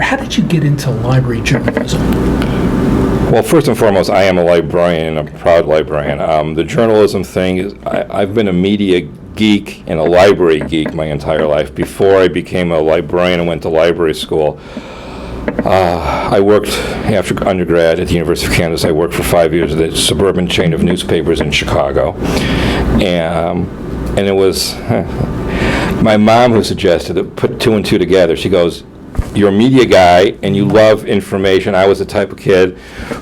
How did you get into library journalism? Well, first and foremost, I am a librarian, and a proud librarian. The journalism thing is, I've been a media geek and a library geek my entire life. Before I became a librarian and went to library school, I worked after undergrad at the University of Kansas. I worked for 5 years at a suburban chain of newspapers in Chicago, and it was my mom who suggested it. Put two and two together. She goes, "You're a media guy and you love information." I was the type of kid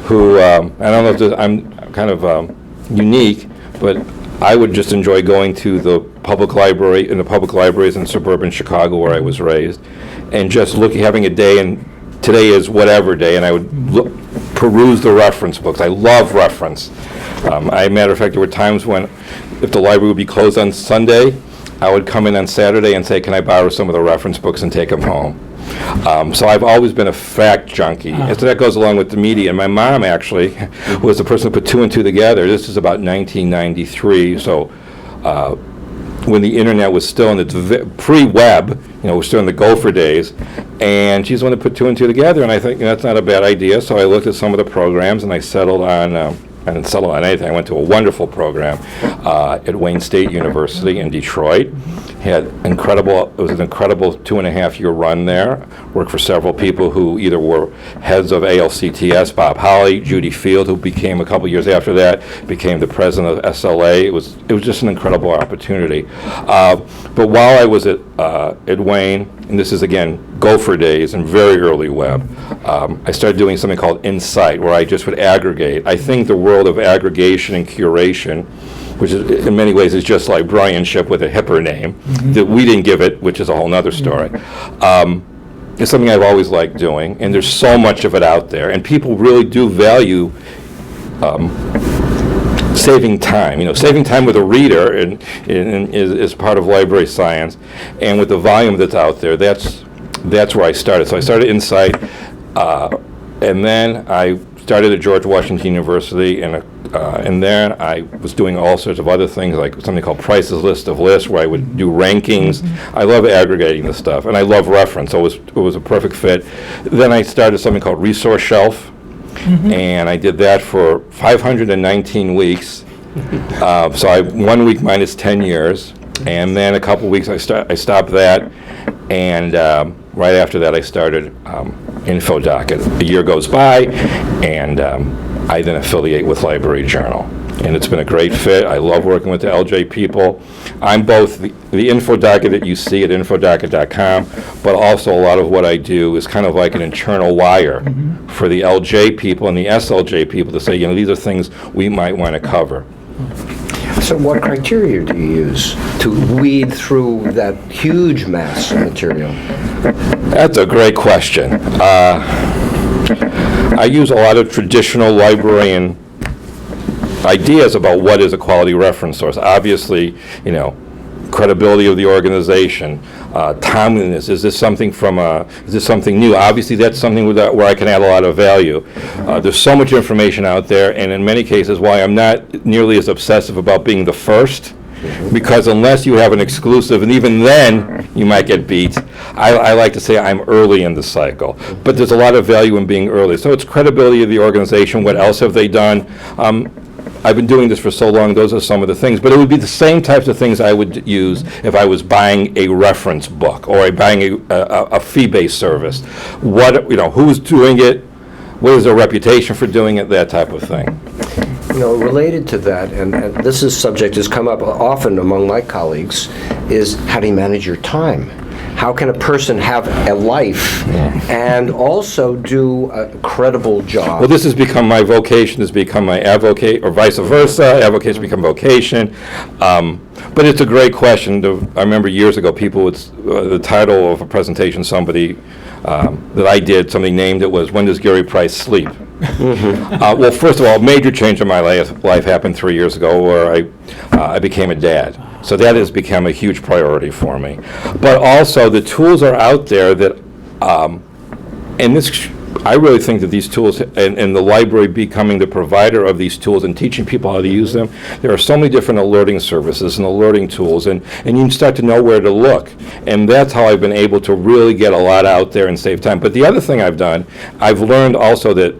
who I don't know if I'm kind of unique, but I would just enjoy going to the public library, in the public libraries in suburban Chicago where I was raised, and just having a day, and today is whatever day, and I would peruse the reference books. I love reference. Matter of fact, there were times when, if the library would be closed on Sunday, I would come in on Saturday and say, "Can I borrow some of the reference books and take them home?" So I've always been a fact junkie. And so that goes along with the media. And my mom actually was the person who put two and two together. This is about 1993. So when the internet was still in its pre-web, we're still in the Gopher days. And she's the one that put two and two together. And I think that's not a bad idea. So I looked at some of the programs and I settled on, I didn't settle on anything. I went to a wonderful program at Wayne State University in Detroit. It was an incredible 2.5-year run there. Worked for several people who either were heads of ALCTS, Bob Holly, Judy Field, who became, a couple years after that, became the president of SLA. It was just an incredible opportunity. But while I was at Wayne, and this is again Gopher days and very early web, I started doing something called Insight, where I just would aggregate. I think the world of aggregation and curation, which is, in many ways is just librarianship with a hipper name, that we didn't give it, which is a whole nother story. It's something I've always liked doing, and there's so much of it out there, and people really do value saving time. Saving time with a reader is part of library science, and with the volume that's out there, that's where I started. So I started Insight, and then I started at George Washington University, and then I was doing all sorts of other things, like something called Price's List of Lists, where I would do rankings. I love aggregating this stuff, and I love reference, so it was a perfect fit. Then I started something called Resource Shelf, and I did that for 519 weeks. So 1 week minus 10 years, and then a couple weeks I stopped that, and right after that I started infoDOCKET. A year goes by, and I then affiliate with Library Journal, and it's been a great fit. I love working with the LJ people. I'm both the infoDOCKET that you see at infoDOCKET.com, but also a lot of what I do is kind of like an internal wire for the LJ people and the SLJ people to say, these are things we might want to cover. So what criteria do you use to weed through that huge mass of material? That's a great question. I use a lot of traditional librarian ideas about what is a quality reference source. Obviously, credibility of the organization, timeliness. Is this something new? Obviously, that's something where I can add a lot of value. There's so much information out there, and in many cases, why I'm not nearly as obsessive about being the first, because unless you have an exclusive, and even then you might get beat, I like to say I'm early in the cycle. But there's a lot of value in being early. So it's credibility of the organization. What else have they done? I've been doing this for so long, those are some of the things. But it would be the same types of things I would use if I was buying a reference book or buying a fee-based service. Who's doing it? What is their reputation for doing it? That type of thing. Related to that, and this subject has come up often among my colleagues, is how do you manage your time? How can a person have a life and also do a credible job? Well, this has become my vocation, has become my advocate, or vice versa. Advocates become vocation. But it's a great question. I remember years ago, people would, the title of a presentation, somebody that I did, something named it was, "When Does Gary Price Sleep?" Well, first of all, a major change in my life happened 3 years ago where I became a dad. So that has become a huge priority for me. But also, the tools are out there that, and this I really think that these tools, and the library becoming the provider of these tools and teaching people how to use them, there are so many different alerting services and alerting tools, and you can start to know where to look. And that's how I've been able to really get a lot out there and save time. But the other thing I've done, I've learned also that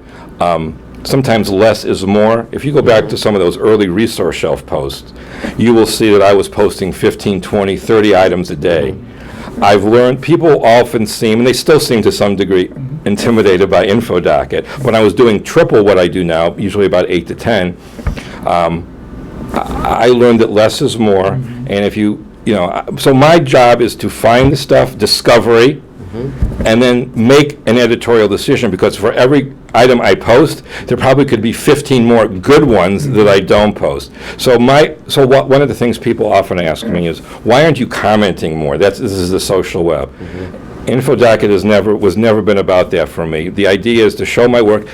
sometimes less is more. If you go back to some of those early resource shelf posts, you will see that I was posting 15, 20, 30 items a day. I've learned, people often seem, and they still seem to some degree, intimidated by infoDOCKET. When I was doing triple what I do now, usually about 8 to 10, I learned that less is more. And if so my job is to find the stuff, discovery, and then make an editorial decision, because for every item I post, there probably could be 15 more good ones that I don't post. So one of the things people often ask me is, why aren't you commenting more? This is the social web. infoDOCKET was never been about that for me. The idea is to show my work,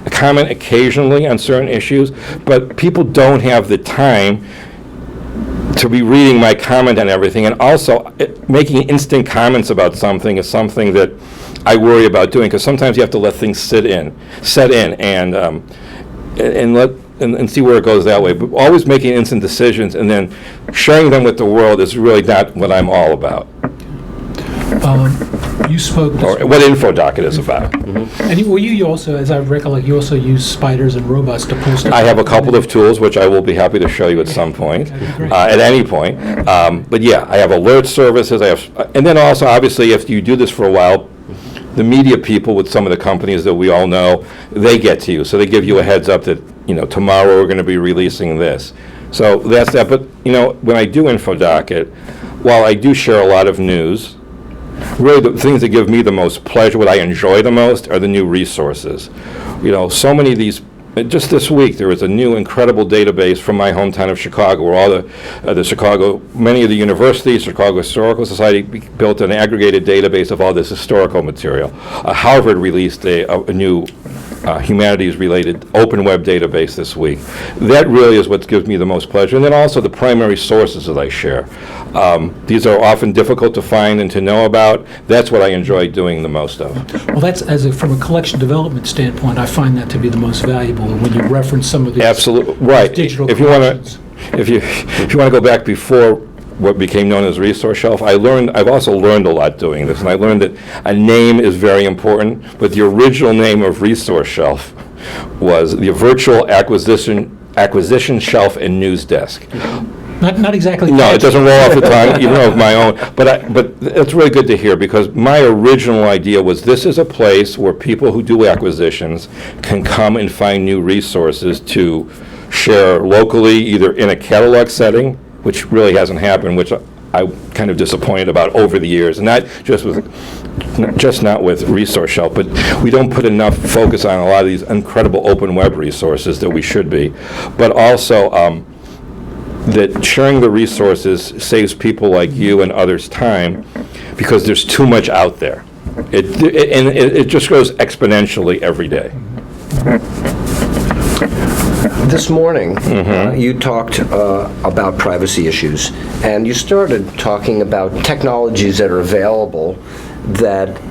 comment occasionally on certain issues, but people don't have the time to be reading my comment on everything, and also making instant comments about something is something that I worry about doing, because sometimes you have to let things set in, and see where it goes that way. But always making instant decisions and then sharing them with the world is really not what I'm all about, You spoke, or what infoDOCKET is about. and you also, as I recollect, you also use spiders and robots to post. I have a couple of tools, which I will be happy to show you at some point, That'd be great. at any point. But yeah, I have alert services. And then also, obviously, if you do this for a while, the media people with some of the companies that we all know, they get to you. So they give you a heads up that, tomorrow we're going to be releasing this. So that's that. But, when I do infoDOCKET, while I do share a lot of news, really the things that give me the most pleasure, what I enjoy the most, are the new resources. So many of these, just this week, there was a new incredible database from my hometown of Chicago, where all many of the universities, Chicago Historical Society built an aggregated database of all this historical material. Harvard released a new humanities-related open web database this week. That really is what gives me the most pleasure. And then also the primary sources that I share. These are often difficult to find and to know about. That's what I enjoy doing the most of. Well, that's, from a collection development standpoint, I find that to be the most valuable, when you reference some of these. Absolutely, right. Digital If you want collections. to, if you want to go back before what became known as resource shelf, I've also learned a lot doing this, and I learned that a name is very important, but the original name of resource shelf was the Virtual Acquisition Shelf and News Desk. Not exactly. No, it doesn't roll off the tongue, even of my own. But it's really good to hear, because my original idea was, this is a place where people who do acquisitions can come and find new resources to share locally, either in a catalog setting, which really hasn't happened, which I'm kind of disappointed about over the years, and not with Resource Shelf, but we don't put enough focus on a lot of these incredible open web resources that we should be. But also, that sharing the resources saves people like you and others time, because there's too much out there. It just grows exponentially every day. This morning, you talked about privacy issues, and you started talking about technologies that are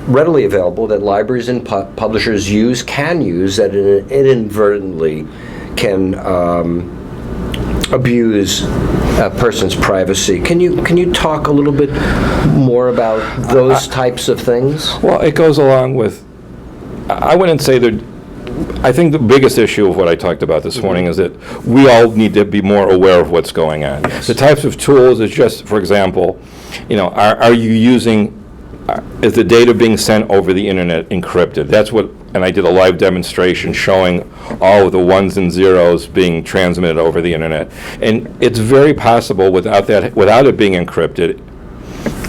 readily available, that libraries and publishers can use, that inadvertently can abuse a person's privacy. Can you talk a little bit more about those types of things? Well, it goes along with, I wouldn't say that, I think the biggest issue of what I talked about this morning is that we all need to be more aware of what's going on. Yes. The types of tools is just, for example, are you using, is the data being sent over the internet encrypted? That's what, and I did a live demonstration showing all of the ones and zeros being transmitted over the internet. And it's very possible without it being encrypted,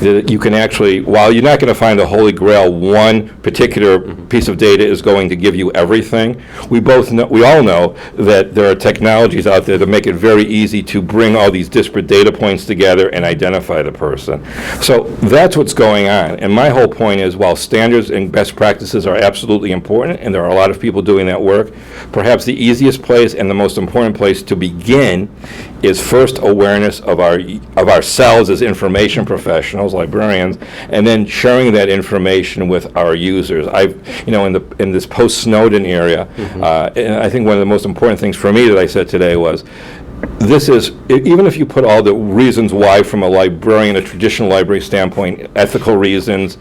that you can actually, while you're not going to find a holy grail, one particular piece of data is going to give you everything. We all know that there are technologies out there that make it very easy to bring all these disparate data points together and identify the person. So that's what's going on. And my whole point is, while standards and best practices are absolutely important, and there are a lot of people doing that work, perhaps the easiest place and the most important place to begin is first awareness of ourselves as information professionals, librarians, and then sharing that information with our users. In this post-Snowden area, and I think one of the most important things for me that I said today was, this is, even if you put all the reasons why from a librarian, a traditional library standpoint, ethical reasons,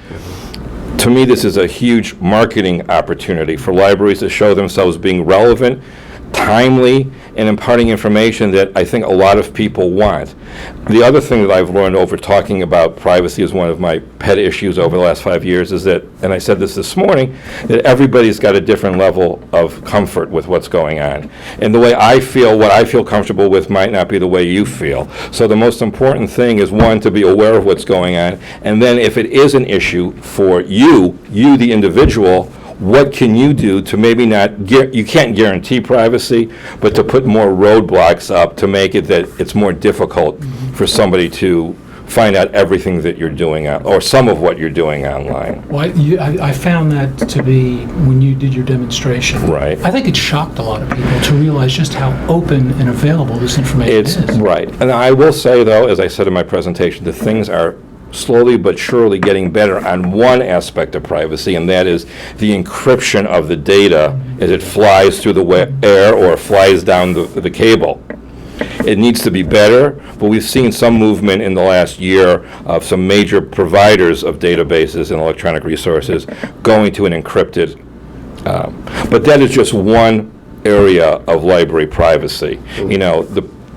to me this is a huge marketing opportunity for libraries to show themselves being relevant, timely, and imparting information that I think a lot of people want. The other thing that I've learned over talking about privacy is one of my pet issues over the last 5 years is that, and I said this morning, that everybody's got a different level of comfort with what's going on. And the way I feel, what I feel comfortable with might not be the way you feel. So the most important thing is, one, to be aware of what's going on, and then if it is an issue for you the individual, what can you do to maybe you can't guarantee privacy, but to put more roadblocks up to make it that it's more difficult for somebody to find out everything that you're doing or some of what you're doing online. Well, I found that to be, when you did your demonstration, Right. I think it shocked a lot of people to realize just how open and available this information is. Right. And I will say, though, as I said in my presentation, that things are slowly but surely getting better on one aspect of privacy, and that is the encryption of the data as it flies through the air or flies down the cable. It needs to be better, but we've seen some movement in the last year of some major providers of databases and electronic resources going to an encrypted, but that is just one area of library privacy.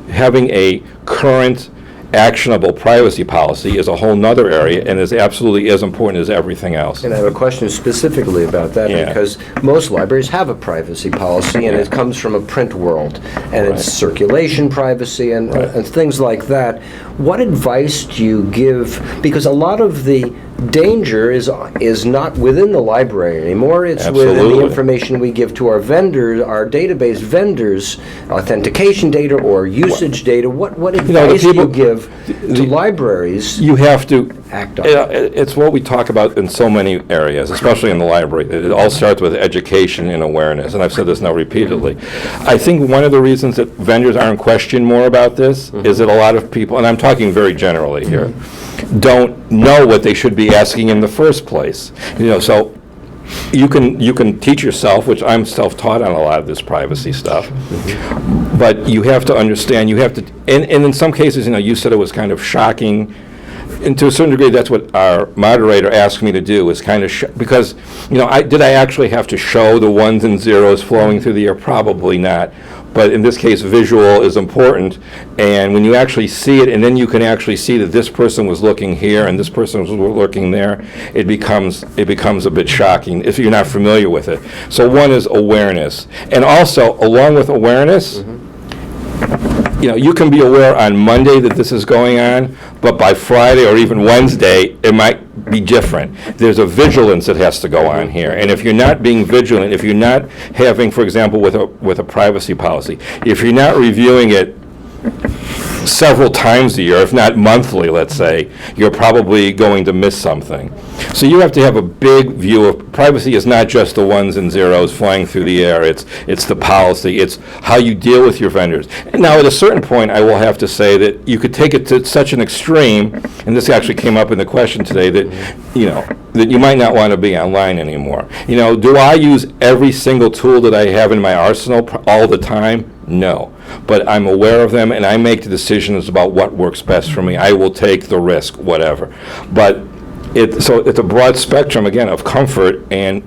Having a current actionable privacy policy is a whole nother area and is absolutely as important as everything else. And I have a question specifically about that, because most libraries have a privacy policy, and it comes from a print world, and it's circulation privacy and things like that. What advice do you give? Because a lot of the danger is not within the library anymore. It's within the information we give to our vendors, our database vendors, authentication data or usage data. What advice do you give to libraries? You have to act on it. It's what we talk about in so many areas, especially in the library. It all starts with education and awareness, and I've said this now repeatedly. I think one of the reasons that vendors aren't questioned more about this is that a lot of people, and I'm talking very generally here, don't know what they should be asking in the first place. So you can teach yourself, which I'm self-taught on a lot of this privacy stuff, but you have to understand, and in some cases, you said it was kind of shocking, and to a certain degree, that's what our moderator asked me to do, is kind of, because, did I actually have to show the ones and zeros flowing through the air? Probably not. But in this case, visual is important, and when you actually see it, and then you can actually see that this person was looking here and this person was looking there, it becomes a bit shocking if you're not familiar with it. So one is awareness, and also along with awareness, you can be aware on Monday that this is going on, but by Friday or even Wednesday, it might be different. There's a vigilance that has to go on here, and if you're not being vigilant, if you're not having, for example, with a privacy policy, if you're not reviewing it several times a year, if not monthly, let's say, you're probably going to miss something. So you have to have a big view of privacy. Is not just the ones and zeros flying through the air. It's the policy. It's how you deal with your vendors. Now, at a certain point, I will have to say that you could take it to such an extreme, and this actually came up in the question today, that that you might not want to be online anymore. Do I use every single tool that I have in my arsenal all the time? No, but I'm aware of them, and I make the decisions about what works best for me. I will take the risk, whatever. But it's a broad spectrum, again, of comfort, and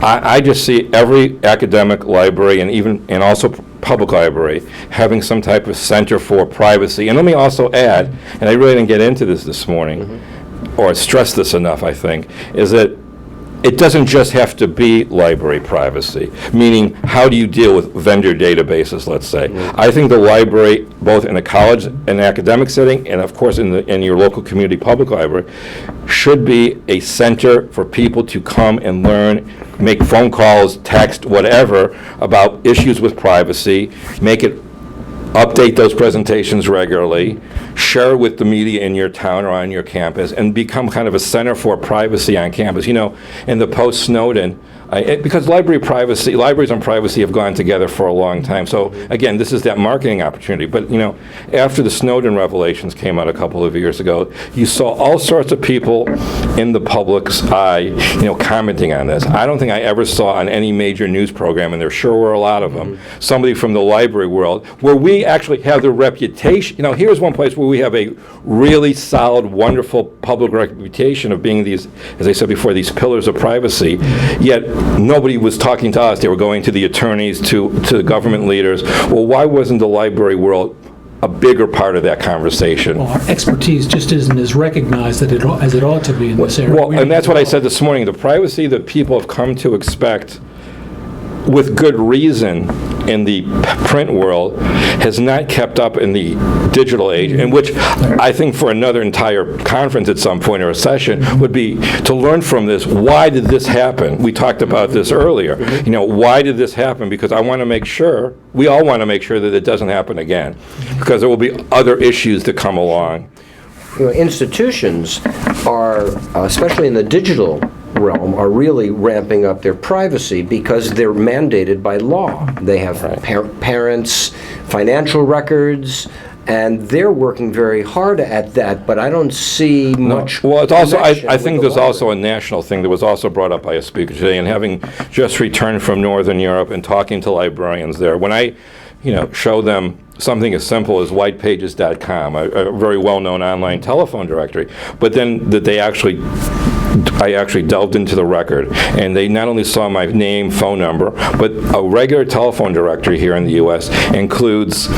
I just see every academic library and also public library having some type of center for privacy. And let me also add, and I really didn't get into this morning, or stress this enough, I think, is that it doesn't just have to be library privacy, meaning how do you deal with vendor databases, let's say. I think the library, both in a college and academic setting, and of course in your local community public library, should be a center for people to come and learn, make phone calls, text, whatever, about issues with privacy, update those presentations regularly, share with the media in your town or on your campus, and become kind of a center for privacy on campus. In the post-Snowden because libraries and privacy have gone together for a long time. So again, this is that marketing opportunity. But after the Snowden revelations came out a couple of years ago, you saw all sorts of people in the public's eye, commenting on this. I don't think I ever saw on any major news program, and there sure were a lot of them, somebody from the library world, where we actually have the reputation. Here's one place where we have a really solid, wonderful public reputation of being these, as I said before, these pillars of privacy, yet nobody was talking to us. They were going to the attorneys, to the government leaders. Well, why wasn't the library world a bigger part of that conversation? Well, our expertise just isn't as recognized as it ought to be in this area. Well, and that's what I said this morning. The privacy that people have come to expect, with good reason, in the print world has not kept up in the digital age, in which I think for another entire conference at some point or a session would be to learn from this. Why did this happen? We talked about this earlier. Why did this happen? Because I want to make sure, we all want to make sure that it doesn't happen again, because there will be other issues that come along. Institutions are, especially in the digital realm, are really ramping up their privacy because they're mandated by law. They have parents' financial records, and they're working very hard at that, but I don't see much. Well, it's also, I think there's also a national thing that was also brought up by a speaker today, and having just returned from Northern Europe and talking to librarians there, when I show them something as simple as whitepages.com, a very well-known online telephone directory, but then that I actually delved into the record, and they not only saw my name, phone number, but a regular telephone directory here in the U.S. includes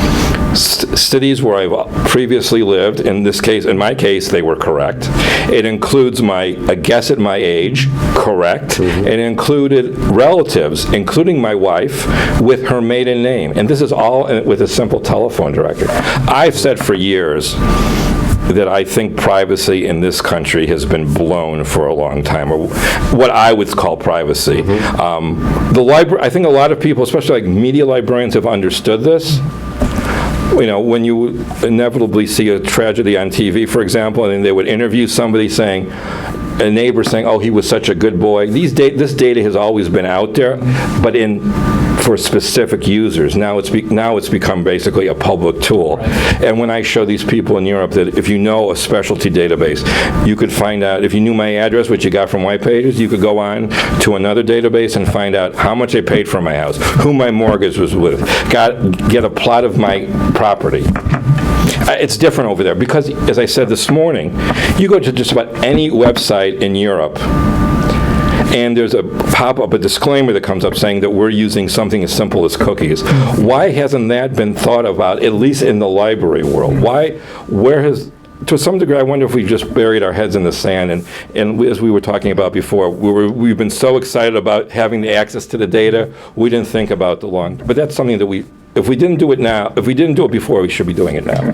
cities where I've previously lived. In my case, they were correct. It includes a guess at my age, correct. It included relatives, including my wife, with her maiden name. And this is all with a simple telephone directory. I've said for years that I think privacy in this country has been blown for a long time, or what I would call privacy. The library, I think a lot of people, especially like media librarians, have understood this. When you inevitably see a tragedy on TV, for example, and they would interview somebody saying, a neighbor saying, "Oh, he was such a good boy." This data has always been out there, but for specific users. Now it's become basically a public tool. And when I show these people in Europe that if you know a specialty database, you could find out, if you knew my address, which you got from White Pages, you could go on to another database and find out how much I paid for my house, who my mortgage was with, get a plot of my property. It's different over there because, as I said this morning, you go to just about any website in Europe, and there's a pop-up, a disclaimer that comes up saying that we're using something as simple as cookies. Why hasn't that been thought about, at least in the library world? To some degree, I wonder if we just buried our heads in the sand, and as we were talking about before, we've been so excited about having the access to the data, we didn't think about but that's something that if we didn't do it before, we should be doing it now.